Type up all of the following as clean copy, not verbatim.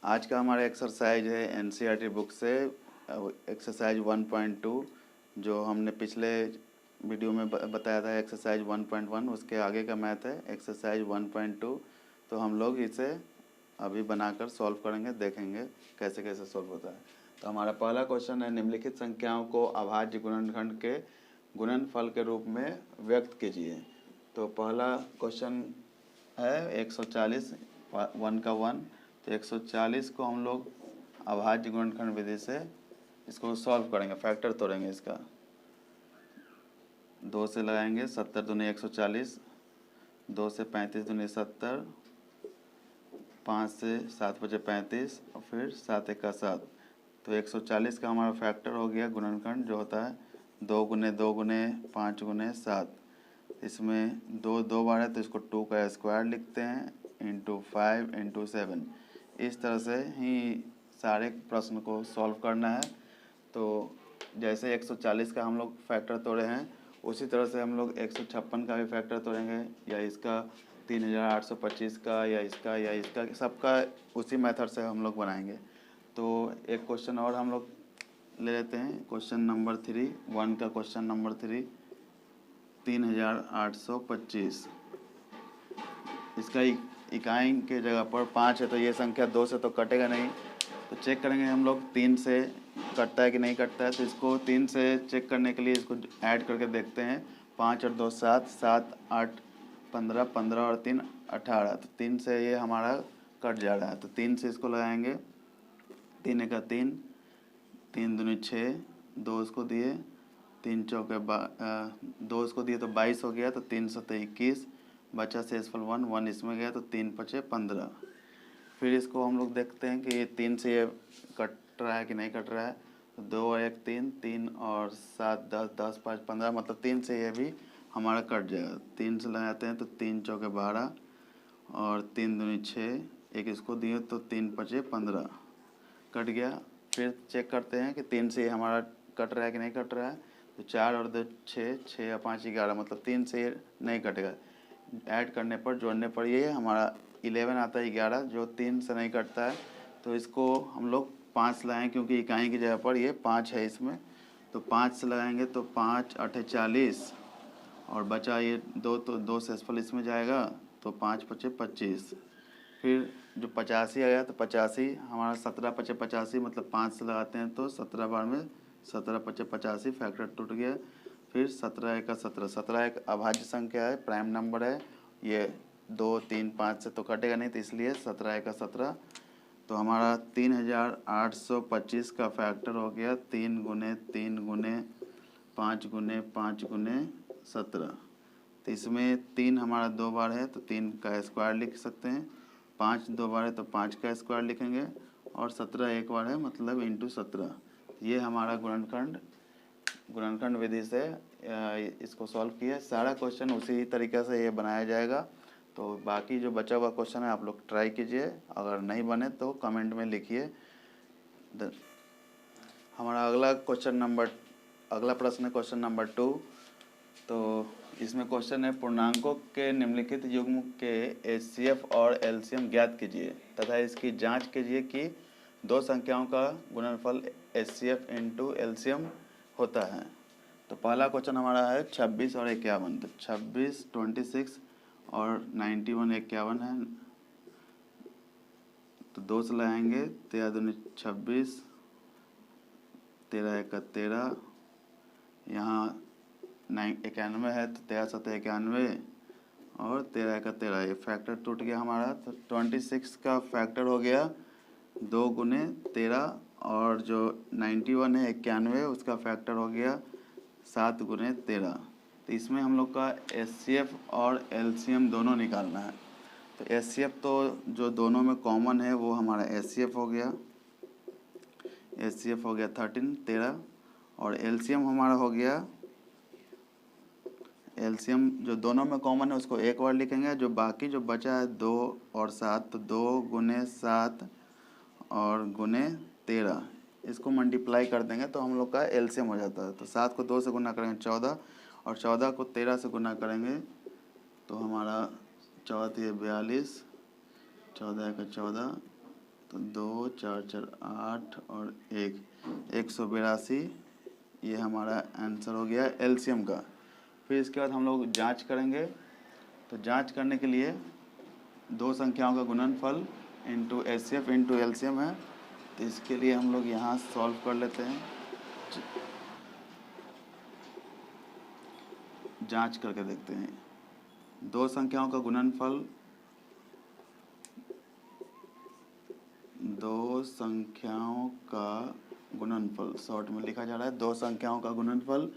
आज का हमारा एक्सरसाइज है एनसीईआरटी बुक से एक्सरसाइज 1.2 जो हमने पिछले वीडियो में बताया था एक्सरसाइज 1.1 उसके आगे का मैथ है एक्सरसाइज 1.2। तो हम लोग इसे अभी बनाकर सॉल्व करेंगे, देखेंगे कैसे कैसे सॉल्व होता है। तो हमारा पहला क्वेश्चन है निम्नलिखित संख्याओं को अभाज्य गुणनखंड के गुणनफल के रूप में व्यक्त कीजिए। तो पहला क्वेश्चन है 140 1 का 1। तो 140 को हम लोग अभाज्य गुणनखंड विधि से इसको सॉल्व करेंगे, फैक्टर तोड़ेंगे। इसका 2 से लगाएंगे, 70 दूनी 140, 2 से 35 दूनी 70, 5 से 7 बचे 35 और फिर 7 एक का 7। तो 140 का हमारा फैक्टर हो गया गुणनखंड जो होता है 2 गुने 2 गुने 5 गुने 7। इसमें 2 दो बार है तो इसको 2 का स्क्वायर लिखते हैं इंटू 5 इंटू 7। इस तरह से ही सारे प्रश्न को सॉल्व करना है। तो जैसे 140 का हम लोग फैक्टर तोड़े हैं उसी तरह से हम लोग 156 का भी फैक्टर तोड़ेंगे, या इसका 3825 का, या इसका सबका उसी मेथड से हम लोग बनाएंगे। तो एक क्वेश्चन और हम लोग ले लेते हैं, क्वेश्चन नंबर 3 1 का क्वेश्चन नंबर 3 3825। इसका इकाई के जगह पर 5 है तो ये संख्या 2 से तो कटेगा नहीं। तो चेक करेंगे हम लोग 3 से कटता है कि नहीं कटता है। तो इसको 3 से चेक करने के लिए इसको ऐड करके देखते हैं। 5 और 2 7, 7 8 15, 15 और 3 18। तो 3 से ये हमारा कट जा रहा है। तो 3 से इसको लगाएंगे, 3 का 3, 3 दूनी 6, 2 इसको दिए, 3 चौके 2 इसको दिए तो 22 हो गया। तो 3 सत्ते 21, बचा शेषफल 1 इसमें गया तो 3 पचे 15। फिर इसको हम लोग देखते हैं कि ये 3 से ये कट रहा है कि नहीं कट रहा है। तो 2 और 1 3, 3 और 7 10, 10 5 15, मतलब 3 से ये भी हमारा कट जाएगा। 3 से लगाते हैं तो 3 चौके 12 और 3 दूनी 6, एक इसको दिए तो 3 पचे 15 कट गया। फिर चेक करते हैं कि 3 से ये हमारा कट रहा है कि नहीं कट रहा है। तो 4 और 2 6, 6 या 5 11, मतलब 3 से ये नहीं कटेगा। ऐड करने पर जोड़ने पर ये हमारा 11 आता है 11, जो 3 से नहीं कटता है। तो इसको हम लोग 5 लगाएं क्योंकि इकाई की जगह पर ये 5 है इसमें। तो 5 से लगाएंगे तो 5 8 40 और बचा ये 2, तो 2 शेषफल इसमें जाएगा तो 5 पचे 25। फिर जो 85 आया तो 85 हमारा 17 पचे 85, मतलब 5 से लगाते हैं तो 17 बार में 17 पचे 85 फैक्टर टूट गया। फिर 17 एक का 17, 17 एक अभाज्य संख्या है, प्राइम नंबर है। ये 2 3 5 से तो कटेगा नहीं, तो इसलिए 17 एक का 17। तो हमारा 3825 का फैक्टर हो गया 3 गुने 3 गुने 5 गुने 5 गुने 17। तो इसमें 3 हमारा 2 बार है तो 3 का स्क्वायर लिख सकते हैं, 5 2 बार है तो 5 का स्क्वायर लिखेंगे, और 17 एक बार है मतलब इंटू 17। ये हमारा गुणनखंड विधि से इसको सॉल्व किया। सारा क्वेश्चन उसी तरीके से ये बनाया जाएगा। तो बाकी जो बचा हुआ क्वेश्चन है आप लोग ट्राई कीजिए, अगर नहीं बने तो कमेंट में लिखिए। हमारा अगला प्रश्न है क्वेश्चन नंबर 2। तो इसमें क्वेश्चन है पूर्णांकों के निम्नलिखित युग्म के एचसीएफ और एलसीएम ज्ञात कीजिए तथा इसकी जांच कीजिए कि दो संख्याओं का गुणनफल एचसीएफ इंटू एलसीएम होता है। तो पहला क्वेश्चन हमारा है 26 और 51। तो 26 26 और 91 51 है। तो 2 से लगाएंगे, 13 दूनी 26, 13 एक का 13, यहाँ 91 है तो 13 7 91 और 13 एक का 13, ये फैक्टर टूट गया हमारा। तो 26 का फैक्टर हो गया 2 गुने 13, और जो 91 है 91 उसका फैक्टर हो गया 7 गुने 13। तो इसमें हम लोग का एचसीएफ और एलसीएम दोनों निकालना है। तो एचसीएफ तो जो दोनों में कॉमन है वो हमारा एचसीएफ हो गया 13, और एलसीएम हमारा हो गया, एलसीएम जो दोनों में कॉमन है उसको एक बार लिखेंगे, जो बाकी जो बचा है 2 और 7, तो 2 गुने 7 और गुने 13 इसको मल्टीप्लाई कर देंगे तो हम लोग का एलसीएम हो जाता है। तो 7 को 2 से गुना करेंगे 14, और 14 को 13 से गुना करेंगे तो हमारा 14 42, 14 का 14, तो 2 4 4 8 और 182 ये हमारा आंसर हो गया एलसीएम का। फिर इसके बाद हम लोग जांच करेंगे। तो जांच करने के लिए दो संख्याओं का गुणनफल इंटू एचसीएफ इंटू एलसीएम है। तो इसके लिए हम लोग यहाँ सॉल्व कर लेते हैं, जांच करके देखते हैं। दो संख्याओं का गुणनफल, दो संख्याओं का गुणनफल शॉर्ट में लिखा जा रहा है, दो संख्याओं का गुणनफल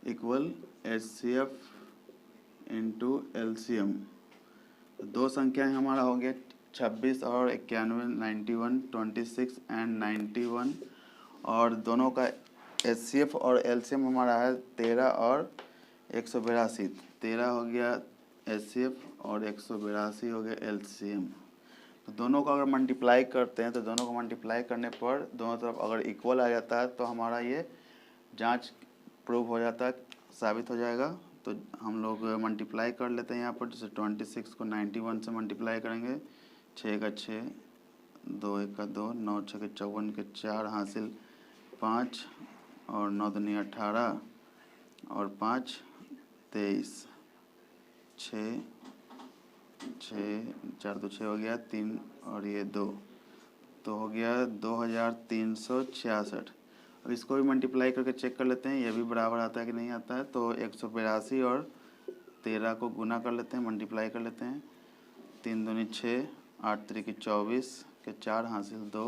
इक्वल एचसीएफ इंटू एलसीएम। दो संख्याएं हमारा हो गया 26 और 91, 91, 26 एंड 91, और दोनों का एचसीएफ और एलसीएम हमारा है 13 और 182। 13 हो गया एचसीएफ और 182 हो गया एलसीएम। तो दोनों का अगर मल्टीप्लाई करते हैं तो दोनों को मल्टीप्लाई करने पर दोनों तरफ अगर इक्वल आ जाता है तो हमारा ये जांच प्रूव हो जाता है, साबित हो जाएगा। तो हम लोग मल्टीप्लाई कर लेते हैं यहाँ पर। जैसे 26 को 91 से मल्टीप्लाई करेंगे, 6 का 6, 2 1 का 2, 9 6 के 54 के 4 हासिल 5, और 9 दूनी 18 और 5 23, 6 6 4 2 6 हो गया 3 और ये 2, तो हो गया 2366। अब इसको भी मल्टीप्लाई करके चेक कर लेते हैं ये भी बराबर आता है कि नहीं आता है। तो 182 और 13 को गुना कर लेते हैं, मल्टीप्लाई कर लेते हैं। 3 दूनी 6, 8 3 24 के 4 हासिल 2,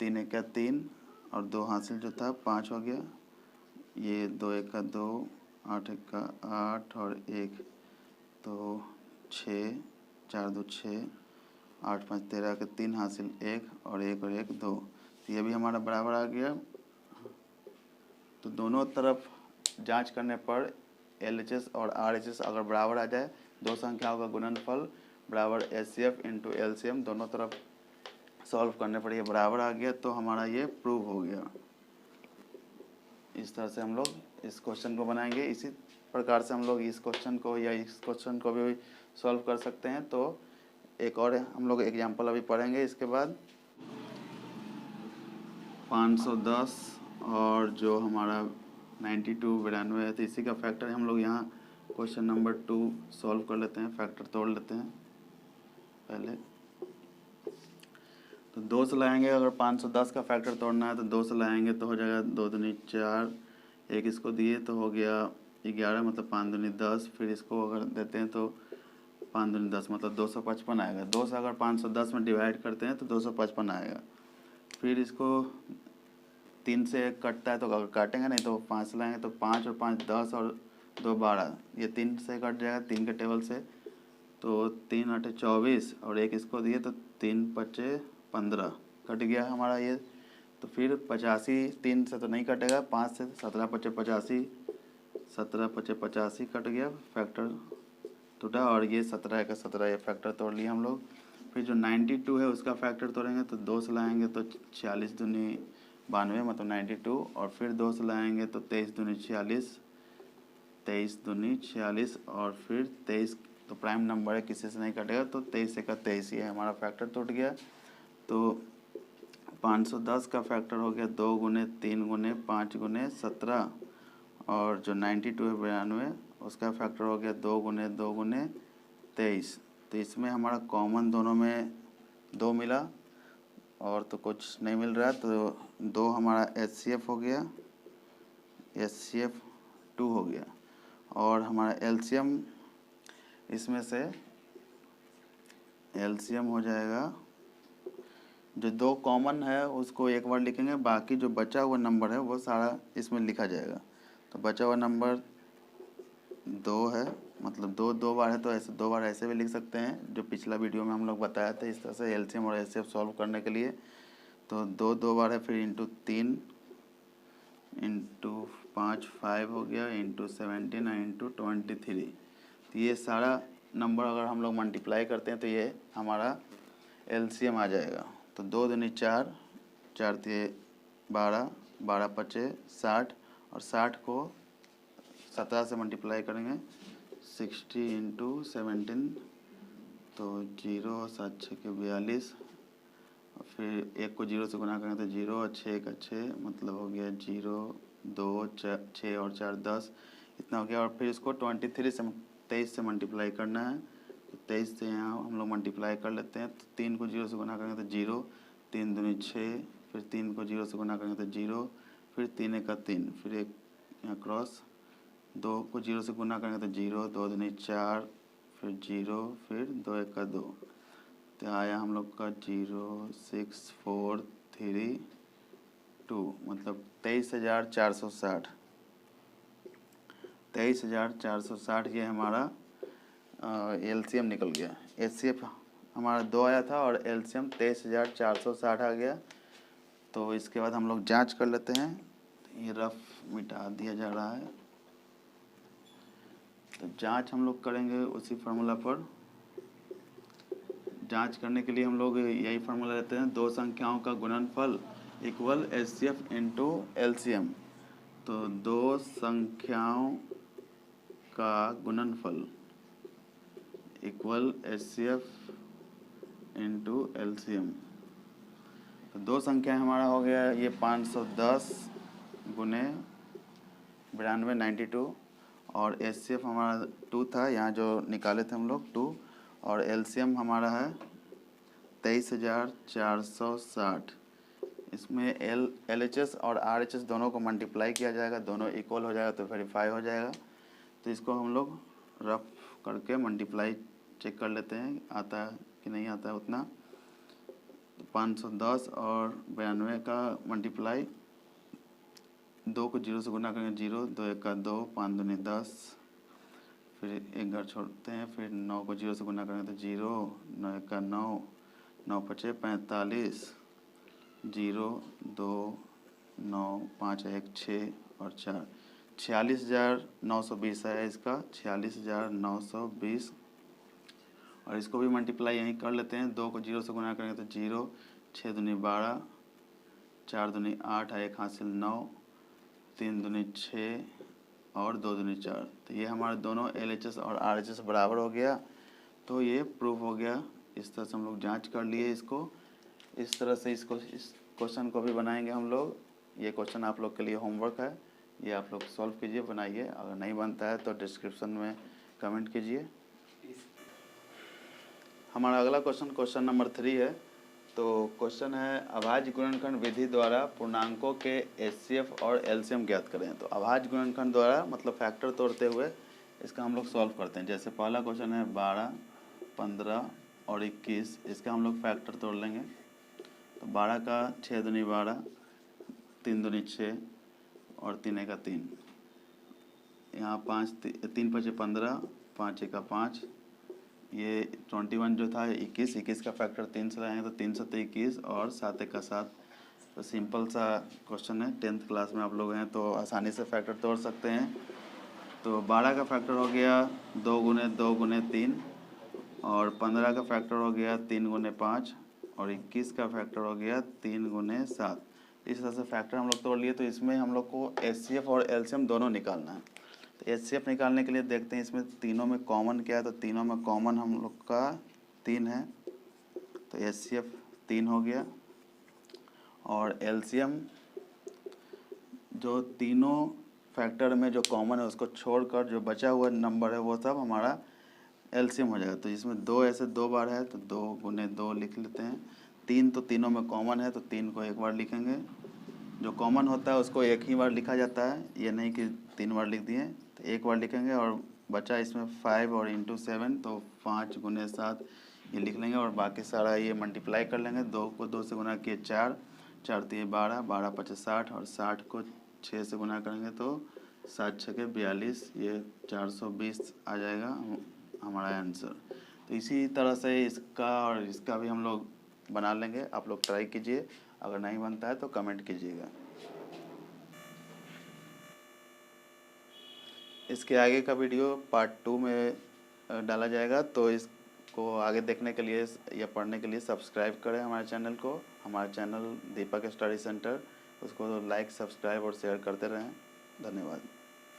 3 1 का 3 और 2 हासिल जो था 5 हो गया। ये 2 1 का 2, 8 1 का 8 और 1, तो 6 4 2 6, 8 5 13 के 3 हासिल 1 और 1 और 1 2, तो ये भी हमारा बराबर आ गया। तो दोनों तरफ जांच करने पर एलएचएस और आरएचएस अगर बराबर आ जाए, दो संख्याओं का गुणनफल बराबर एचसीएफ इंटू एलसीएम, दोनों तरफ सॉल्व करने पर ये बराबर आ गया, तो हमारा ये प्रूव हो गया। इस तरह से हम लोग इस क्वेश्चन को बनाएंगे। इसी प्रकार से हम लोग इस क्वेश्चन को या इस क्वेश्चन को भी सॉल्व कर सकते हैं। तो एक और हम लोग एग्जाम्पल अभी पढ़ेंगे। इसके बाद 510 और जो हमारा 92 92 है, तो इसी का फैक्टर हम लोग यहाँ क्वेश्चन नंबर 2 सॉल्व कर लेते हैं, फैक्टर तोड़ लेते हैं पहले। तो 2 से लाएंगे, अगर 510 का फैक्टर तोड़ना है तो 2 से लाएंगे तो हो जाएगा 2 दूनी 4, 1 इसको दिए तो हो गया 11, मतलब 5 दूनी 10। फिर इसको अगर देते हैं तो 5 दूनी 10 मतलब 255 आएगा। 2 से अगर 510 में डिवाइड करते हैं तो 255 आएगा। फिर इसको 3 से कटता है तो अगर काटेंगे नहीं तो 5 से लाएंगे तो 5 और 5 10 और 2 12, ये 3 से कट जाएगा 3 के टेबल से। तो 3 8 24 और 1 इसको दिए तो 3 5 15 कट गया हमारा ये। तो फिर 85 3 से तो नहीं कटेगा, 5 से 17 5 85, 17 5 85 कट गया, फैक्टर टूटा, और ये 17 का 17 ये फैक्टर तोड़ लिया हम लोग। फिर जो 92 है उसका फैक्टर तोड़ेंगे तो 2 से लाएंगे तो 40 दूनी 92 मतलब 92, और फिर 2 से लाएंगे तो 23 दूनी 46, 23 दूनी 46, और फिर 23 तो प्राइम नंबर है किसी से नहीं कटेगा, तो 23 का 23 ये हमारा फैक्टर टूट गया। तो 510 का फैक्टर हो गया 2 गुने 3 गुने 5 गुने 17, और जो 92 है 92 उसका फैक्टर हो गया 2 गुने 2 गुने 23। तो इसमें हमारा कॉमन दोनों में 2 मिला और तो कुछ नहीं मिल रहा, तो 2 हमारा एचसीएफ हो गया, एचसीएफ 2 हो गया, और हमारा एलसीएम इसमें से एलसीएम हो जाएगा, जो 2 कॉमन है उसको एक बार लिखेंगे, बाकी जो बचा हुआ नंबर है वो सारा इसमें लिखा जाएगा। तो बचा हुआ नंबर 2 है, मतलब 2 2 बार है तो ऐसे 2 बार ऐसे भी लिख सकते हैं, जो पिछला वीडियो में हम लोग बताया था इस तरह से एलसीएम और एचसीएफ सॉल्व करने के लिए। तो 2 2 बार है, फिर इंटू 3 इंटू 5 5 हो गया, इंटू 17 इंटू 23। तो ये सारा नंबर अगर हम लोग मल्टीप्लाई करते हैं तो ये हमारा एलसीएम आ जाएगा। तो 2 दूनी 4, 4 3 12, 12 5 60, और 60 को 17 से मल्टीप्लाई करेंगे 60 इंटू 17, तो 0 7 6 के 42, फिर 1 को 0 से गुना करेंगे तो 0 और 6 का 6 मतलब हो गया 0 2 6 और 4 10 इतना हो गया। और फिर इसको 23 से मल्टीप्लाई करना है, तो 23 से यहाँ हम लोग मल्टीप्लाई कर लेते हैं। तो 3 को 0 से गुना करेंगे तो 0, 3 दूनी 6, फिर 3 को 0 से गुना करेंगे तो 0, फिर 3 एक का 3, फिर एक यहाँ क्रॉस, 2 को 0 से गुना करेंगे तो 0, 2 दूनी 4, फिर 0, फिर 2 एक का 2, तो आया हम लोग का 0 6 4 3 2 मतलब 23,460। 23,460 ये हमारा एलसीएम निकल गया। एचसीएफ हमारा 2 आया था और एलसीएम 23,460 आ गया। तो इसके बाद हम लोग जांच कर लेते हैं। ये रफ मिटा दिया जा रहा है। तो जांच हम लोग करेंगे उसी फार्मूला पर। जांच करने के लिए हम लोग यही फार्मूला लेते हैं, दो संख्याओं का गुणनफल इक्वल एचसीएफ इंटू एलसीएम। तो दो संख्याओं का गुणनफल इक्वल एचसीएफ इंटू एलसीएम। तो दो संख्या हमारा हो गया ये 510 गुने 92 92, और एचसीएफ हमारा 2 था, यहाँ जो निकाले थे हम लोग 2, और एलसीएम हमारा है 23,460। इसमें एलएचएस और आरएचएस दोनों को मल्टीप्लाई किया जाएगा, दोनों इक्वल हो जाएगा तो वेरीफाई हो जाएगा। तो इसको हम लोग रफ करके मल्टीप्लाई चेक कर लेते हैं आता है कि नहीं आता है उतना। तो 510 और 92 का मल्टीप्लाई, 2 को 0 से गुना करेंगे 0, 2 एक का 2, 5 दूनी 10, फिर एक घर छोड़ते हैं, फिर 9 को 0 से गुना करेंगे तो 0, 9 एक का 9, 9 पचे 45, 0 2 9 5 1 6 और 4, 46,920 है इसका, 46,920। और इसको भी मल्टीप्लाई यहीं कर लेते हैं, 2 को 0 से गुना करेंगे तो 0, 6 दूनी 12, 4 दूनी 8, 1 हासिल 9, 3 दूनी 6 और 2 दूनी 4। तो ये हमारे दोनों एलएचएस और आरएचएस बराबर हो गया। तो ये प्रूफ हो गया। इस तरह से हम लोग जांच कर लिए इसको। इस तरह से इस क्वेश्चन को भी बनाएंगे हम लोग। ये क्वेश्चन आप लोग के लिए होमवर्क है, ये आप लोग सॉल्व कीजिए, बनाइए। अगर नहीं बनता है तो डिस्क्रिप्शन में कमेंट कीजिए। हमारा अगला क्वेश्चन नंबर 3 है। तो क्वेश्चन है अभाज्य गुणनखंड विधि द्वारा पूर्णांकों के एचसीएफ और एलसीएम ज्ञात करें। तो अभाज्य गुणनखंड द्वारा मतलब फैक्टर तोड़ते हुए इसका हम लोग सॉल्व करते हैं। जैसे पहला क्वेश्चन है 12, 15 और 21, इसका हम लोग फैक्टर तोड़ लेंगे। तो 12 का 6 दूनी 12, 3 दूनी 6 और 3 एक का 3, यहाँ 3 पचे 15, 5 एक का 5, ये 21 जो था 21 का फैक्टर 3 से लाएंगे तो 3 7 21 और 7 एक का 7। तो सिंपल सा क्वेश्चन है, 10th क्लास में आप लोग हैं तो आसानी से फैक्टर तोड़ सकते हैं। तो 12 का फैक्टर हो गया 2 गुने 2 गुने 3, और 15 का फैक्टर हो गया 3 गुने 5, और 21 का फैक्टर हो गया 3 गुने 7। इस तरह से फैक्टर हम लोग तोड़ लिए। तो इसमें हम लोग को एचसीएफ और एलसीएम दोनों निकालना है। तो एचसीएफ निकालने के लिए देखते हैं इसमें तीनों में कॉमन क्या है। तो तीनों में कॉमन हम लोग का 3 है, तो एचसीएफ 3 हो गया। और एलसीएम जो तीनों फैक्टर में जो कॉमन है उसको छोड़कर जो बचा हुआ नंबर है वो सब हमारा एलसीएम हो जाएगा। तो इसमें 2 ऐसे 2 बार है तो 2 गुने 2 लिख लेते हैं। 3 तो तीनों में कॉमन है तो 3 को एक बार लिखेंगे। जो कॉमन होता है उसको एक ही बार लिखा जाता है, ये नहीं कि 3 बार लिख दिए। तो एक बार लिखेंगे। और बचा इसमें 5 और इंटू 7, तो 5 गुने 7 ये लिख लेंगे। और बाकी सारा ये मल्टीप्लाई कर लेंगे। 2 को 2 से गुना किए 4, 4 दिए 12, 12 पचे 60, और 60 को 6 से गुना करेंगे तो 7 छके 42, ये 420 आ जाएगा हमारा आंसर। तो इसी तरह से इसका और इसका भी हम लोग बना लेंगे। आप लोग ट्राई कीजिए, अगर नहीं बनता है तो कमेंट कीजिएगा। इसके आगे का वीडियो पार्ट 2 में डाला जाएगा। तो इसको आगे देखने के लिए या पढ़ने के लिए सब्सक्राइब करें हमारे चैनल को। हमारा चैनल दीपक स्टडी सेंटर, उसको लाइक, सब्सक्राइब और शेयर करते रहें। धन्यवाद।